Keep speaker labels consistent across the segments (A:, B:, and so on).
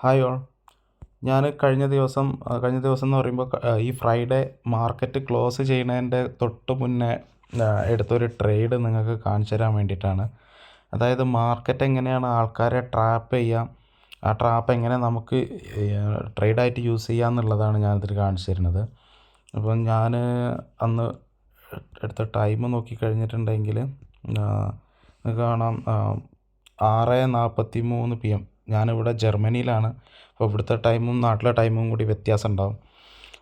A: Hi all. ഞാൻ കഴിഞ്ഞ ദിവസം എന്ന് പറയുമ്പോൾ ഈ ഫ്രൈഡേ മാർക്കറ്റ് ക്ലോസ് ചെയ്യുന്നതിൻ്റെ തൊട്ട് മുന്നേ എടുത്തൊരു ട്രേഡ് നിങ്ങൾക്ക് കാണിച്ചു തരാൻ വേണ്ടിയിട്ടാണ്. അതായത് മാർക്കറ്റ് എങ്ങനെയാണ് ആൾക്കാരെ ട്രാപ്പ് ചെയ്യുക, ആ ട്രാപ്പ് എങ്ങനെ നമുക്ക് ട്രേഡായിട്ട് യൂസ് ചെയ്യുക എന്നുള്ളതാണ് ഞാനിതിൽ കാണിച്ചു തരുന്നത്. അപ്പം ഞാൻ അന്ന് എടുത്ത ടൈം നോക്കി കഴിഞ്ഞിട്ടുണ്ടെങ്കിൽ നിങ്ങൾക്ക് കാണാം 6:43 PM. ഞാനിവിടെ ജർമ്മനിയിലാണ്. അപ്പോൾ ഇവിടുത്തെ ടൈമും നാട്ടിലെ ടൈമും കൂടി വ്യത്യാസം ഉണ്ടാവും.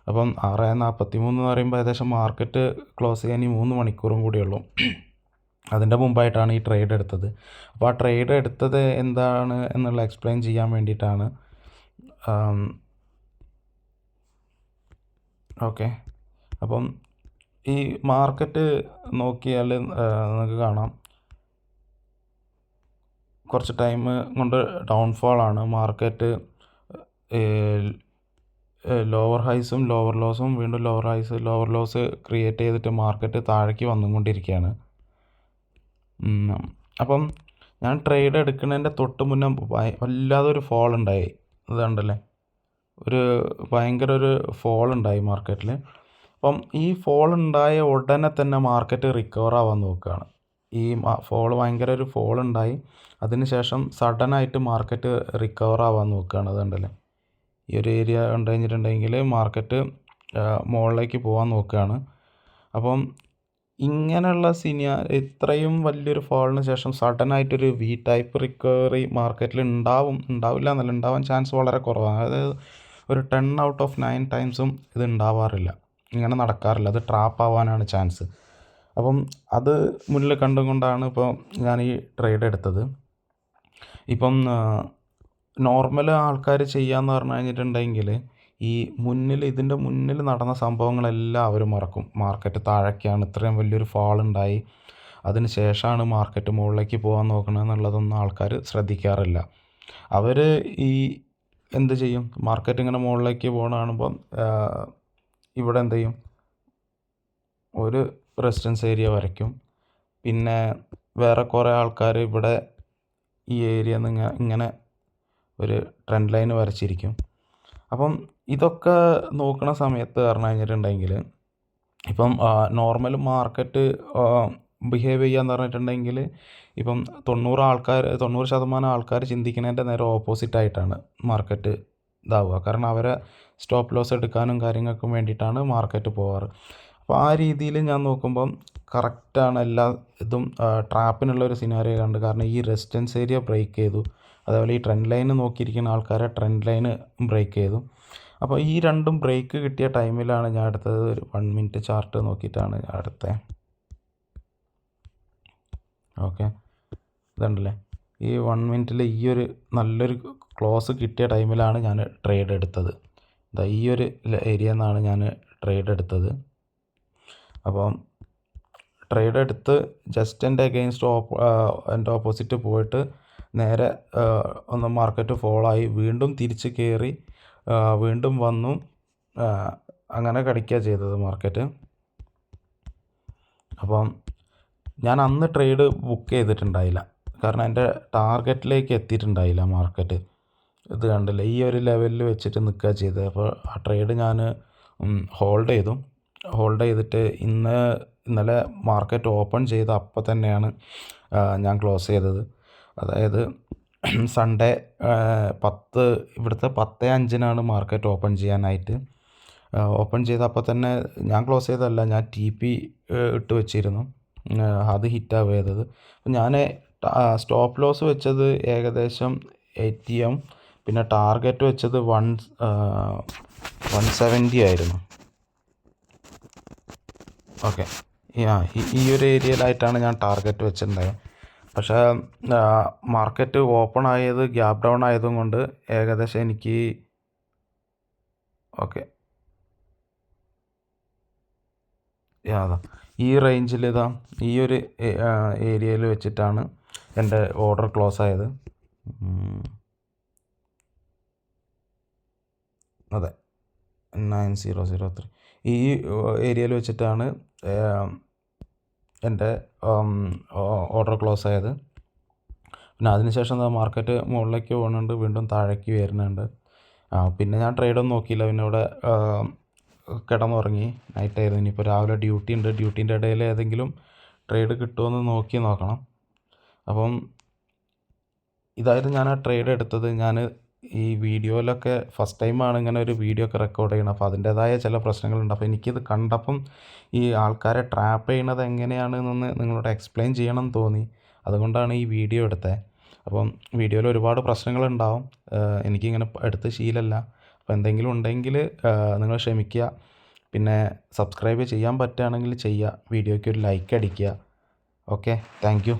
A: അപ്പം 6:43 എന്ന് പറയുമ്പോൾ ഏകദേശം മാർക്കറ്റ് ക്ലോസ് ചെയ്യാൻ 3 മണിക്കൂറും കൂടിയുള്ളൂ. അതിൻ്റെ മുമ്പായിട്ടാണ് ഈ ട്രേഡ് എടുത്തത്. അപ്പോൾ ആ ട്രേഡ് എടുത്തത് എന്താണ് എന്നുള്ള എക്സ്പ്ലെയിൻ ചെയ്യാൻ വേണ്ടിയിട്ടാണ്. ഓക്കെ, അപ്പം ഈ മാർക്കറ്റ് നോക്കിയാൽ നിങ്ങൾക്ക് കാണാം കുറച്ച് ടൈം കൊണ്ട് ഡൗൺഫോളാണ്. മാർക്കറ്റ് ലോവർ ഹൈസും ലോവർ ലോസും വീണ്ടും ലോവർ ലോസ് ക്രിയേറ്റ് ചെയ്തിട്ട് മാർക്കറ്റ് താഴേക്ക് വന്നുകൊണ്ടിരിക്കുകയാണ്. അപ്പം ഞാൻ ട്രേഡ് എടുക്കുന്നതിൻ്റെ തൊട്ട് മുന്നേ വല്ലാതെ ഒരു ഫോൾ ഉണ്ടായി. ഇതുണ്ടല്ലേ, ഭയങ്കര ഒരു ഫോൾ ഉണ്ടായി മാർക്കറ്റിൽ. അപ്പം ഈ ഫോൾ ഉണ്ടായ ഉടനെ തന്നെ മാർക്കറ്റ് റിക്കവർ ആവാൻ നോക്കുകയാണ്. ഈ ഭയങ്കര ഒരു ഫോൾ ഉണ്ടായി, അതിനുശേഷം സഡനായിട്ട് മാർക്കറ്റ് റിക്കവർ ആവാൻ നോക്കുകയാണ്. അതുണ്ടല്ലേ, ഈ ഒരു ഏരിയ കണ്ടു കഴിഞ്ഞിട്ടുണ്ടെങ്കിൽ മാർക്കറ്റ് മുകളിലേക്ക് പോകാൻ നോക്കുകയാണ്. അപ്പം ഇങ്ങനെയുള്ള ഇത്രയും വലിയൊരു ഫോളിന് ശേഷം സഡനായിട്ടൊരു വി ടൈപ്പ് റിക്കവറി മാർക്കറ്റിൽ ഉണ്ടാവില്ല എന്നല്ല, ഉണ്ടാവാൻ ചാൻസ് വളരെ കുറവാണ്. അതായത് ഒരു 10 out of 9 ടൈംസും ഇത് ഉണ്ടാവാറില്ല, ഇങ്ങനെ നടക്കാറില്ല. അത് ട്രാപ്പ് ആവാനാണ് ചാൻസ്. അപ്പം അത് മുന്നിൽ കണ്ടുകൊണ്ടാണ് ഇപ്പോൾ ഞാൻ ഈ ട്രേഡ് എടുത്തത്. ഇപ്പം നോർമൽ ആൾക്കാർ ചെയ്യാമെന്ന് പറഞ്ഞു കഴിഞ്ഞിട്ടുണ്ടെങ്കിൽ ഇതിൻ്റെ മുന്നിൽ നടന്ന സംഭവങ്ങളെല്ലാം അവർ മറക്കും. മാർക്കറ്റ് താഴേക്കാണ്, ഇത്രയും വലിയൊരു ഫാൾ ഉണ്ടായി, അതിന് ശേഷമാണ് മാർക്കറ്റ് മുകളിലേക്ക് പോകാൻ നോക്കണമെന്നുള്ളതൊന്നും ആൾക്കാർ ശ്രദ്ധിക്കാറില്ല. അവർ എന്ത് ചെയ്യും, മാർക്കറ്റ് ഇങ്ങനെ മുകളിലേക്ക് പോകണ കാണുമ്പം ഇവിടെ എന്ത് ചെയ്യും, ഒരു റെസിസ്റ്റൻസ് ഏരിയ വരയ്ക്കും. പിന്നെ വേറെ കുറേ ആൾക്കാർ ഇവിടെ ഈ ഏരിയ ഇങ്ങനെ ഒരു ട്രെൻഡ് ലൈൻ വരച്ചിരിക്കും. അപ്പം ഇതൊക്കെ നോക്കണ സമയത്ത് പറഞ്ഞു കഴിഞ്ഞിട്ടുണ്ടെങ്കിൽ ഇപ്പം നോർമൽ മാർക്കറ്റ് ബിഹേവ് ചെയ്യാന്ന് പറഞ്ഞിട്ടുണ്ടെങ്കിൽ ഇപ്പം 90% ആൾക്കാർ ചിന്തിക്കുന്നതിൻ്റെ നേരെ ഓപ്പോസിറ്റായിട്ടാണ് മാർക്കറ്റ് ഇതാവുക. കാരണം അവരെ സ്റ്റോപ്പ് ലോസ് എടുക്കാനും കാര്യങ്ങൾക്കും വേണ്ടിയിട്ടാണ് മാർക്കറ്റ് പോകാറ്. അപ്പോൾ ആ രീതിയിൽ ഞാൻ നോക്കുമ്പം കറക്റ്റാണ് എല്ലാ ഇതും. ട്രാപ്പിനുള്ളൊരു സിനാരിയോ കണ്ട്, കാരണം ഈ റെസിസ്റ്റൻസ് ഏരിയ ബ്രേക്ക് ചെയ്തു, അതേപോലെ ഈ ട്രെൻഡ് ലൈന് നോക്കിയിരിക്കുന്ന ആൾക്കാരെ ട്രെൻഡ് ലൈന് ബ്രേക്ക് ചെയ്തു. അപ്പോൾ ഈ രണ്ടും ബ്രേക്ക് കിട്ടിയ ടൈമിലാണ് ഞാൻ എടുത്തത്. ഒരു 1 മിനിറ്റ് ചാർട്ട് നോക്കിയിട്ടാണ് ഞാൻ എടുത്തത്. ഓക്കെ, ഇതുണ്ടല്ലേ, ഈ 1 മിനിറ്റിൽ ഈ ഒരു നല്ലൊരു ക്ലോസ് കിട്ടിയ ടൈമിലാണ് ഞാൻ ട്രേഡ് എടുത്തത്. ഈ ഒരു ഏരിയ നിന്നാണ് ഞാൻ ട്രേഡ് എടുത്തത്. അപ്പം ട്രേഡ് എടുത്ത് ജസ്റ്റ് എൻ്റെ എൻ്റെ ഓപ്പോസിറ്റ് പോയിട്ട് നേരെ ഒന്ന് മാർക്കറ്റ് ഫോളായി, വീണ്ടും തിരിച്ച് കയറി, വീണ്ടും വന്നു, അങ്ങനെ കടിക്കുക ചെയ്തത് മാർക്കറ്റ്. അപ്പം ഞാൻ അന്ന് ട്രേഡ് ബുക്ക് ചെയ്തിട്ടുണ്ടായില്ല, കാരണം എൻ്റെ ടാർഗറ്റിലേക്ക് എത്തിയിട്ടുണ്ടായില്ല മാർക്കറ്റ്. ഇത് കണ്ടില്ല, ഈ ഒരു ലെവലിൽ വെച്ചിട്ട് നിൽക്കുക ചെയ്തത്. അപ്പോൾ ആ ട്രേഡ് ഞാൻ ഹോൾഡ് ചെയ്തിട്ട് ഇന്നലെ മാർക്കറ്റ് ഓപ്പൺ ചെയ്ത അപ്പം തന്നെയാണ് ഞാൻ ക്ലോസ് ചെയ്തത്. അതായത് സൺഡേ ഇവിടുത്തെ 10:05 മാർക്കറ്റ് ഓപ്പൺ ചെയ്യാനായിട്ട്. ഓപ്പൺ ചെയ്ത അപ്പം തന്നെ ഞാൻ ക്ലോസ് ചെയ്തതല്ല, ഞാൻ TP ഇട്ട് വെച്ചിരുന്നു, അത് ഹിറ്റാവുക ചെയ്തത്. അപ്പം ഞാൻ സ്റ്റോപ്പ് ലോസ് വെച്ചത് ഏകദേശം 80 AM, പിന്നെ ടാർഗറ്റ് വെച്ചത് 170 ആയിരുന്നു. ഓക്കെ, ഈ ഒരു ഏരിയയിലായിട്ടാണ് ഞാൻ ടാർഗറ്റ് വെച്ചിട്ടുണ്ടായത്. പക്ഷേ മാർക്കറ്റ് ഓപ്പൺ ആയത് ഗ്യാപ്പ് ഡൗൺ ആയതും കൊണ്ട് ഏകദേശം എനിക്ക് ഈ റേഞ്ചിൽ ഈ ഒരു ഏരിയയിൽ വെച്ചിട്ടാണ് എൻ്റെ ഓർഡർ ക്ലോസ് ആയത്. അതെ, 9003 ഈ ഏരിയയിൽ വെച്ചിട്ടാണ് എൻ്റെ ഓർഡർ ക്ലോസ് ആയത്. പിന്നെ അതിനുശേഷം മാർക്കറ്റ് മുകളിലേക്ക് പോകുന്നുണ്ട്, വീണ്ടും താഴേക്ക് വരുന്നുണ്ട്. പിന്നെ ഞാൻ ട്രേഡൊന്നും നോക്കിയില്ല. പിന്നെ ഇവിടെ കിടന്നുറങ്ങി. നൈറ്റായിരുന്നു. ഇനിയിപ്പോൾ രാവിലെ ഡ്യൂട്ടി ഉണ്ട്. ഡ്യൂട്ടീൻ്റെ ഇടയിൽ ഏതെങ്കിലും ട്രേഡ് കിട്ടുമോ എന്ന് നോക്കണം. അപ്പം ഇതായിരുന്നു ഞാൻ ആ ട്രേഡ് എടുത്തത്. ഞാൻ ഈ വീഡിയോയിലൊക്കെ ഫസ്റ്റ് ടൈമാണ് ഇങ്ങനെ ഒരു വീഡിയോ ഒക്കെ റെക്കോർഡ് ചെയ്യണം. അപ്പോൾ അതിൻ്റേതായ ചില പ്രശ്നങ്ങളുണ്ട്. അപ്പോൾ എനിക്കിത് കണ്ടപ്പം ഈ ആൾക്കാരെ ട്രാപ്പ് ചെയ്യണത് എങ്ങനെയാണെന്നൊന്ന് നിങ്ങളോട് എക്സ്പ്ലെയിൻ ചെയ്യണം എന്ന് തോന്നി. അതുകൊണ്ടാണ് ഈ വീഡിയോ എടുത്തത്. അപ്പം വീഡിയോയിൽ ഒരുപാട് പ്രശ്നങ്ങളുണ്ടാവും. എനിക്കിങ്ങനെ എടുത്ത് ശീലമല്ല. അപ്പോൾ എന്തെങ്കിലും ഉണ്ടെങ്കിൽ നിങ്ങൾ ക്ഷമിക്കുക. പിന്നെ സബ്സ്ക്രൈബ് ചെയ്യാൻ പറ്റുകയാണെങ്കിൽ ചെയ്യുക. വീഡിയോയ്ക്ക് ഒരു ലൈക്ക് അടിക്കുക. Okay, thank you.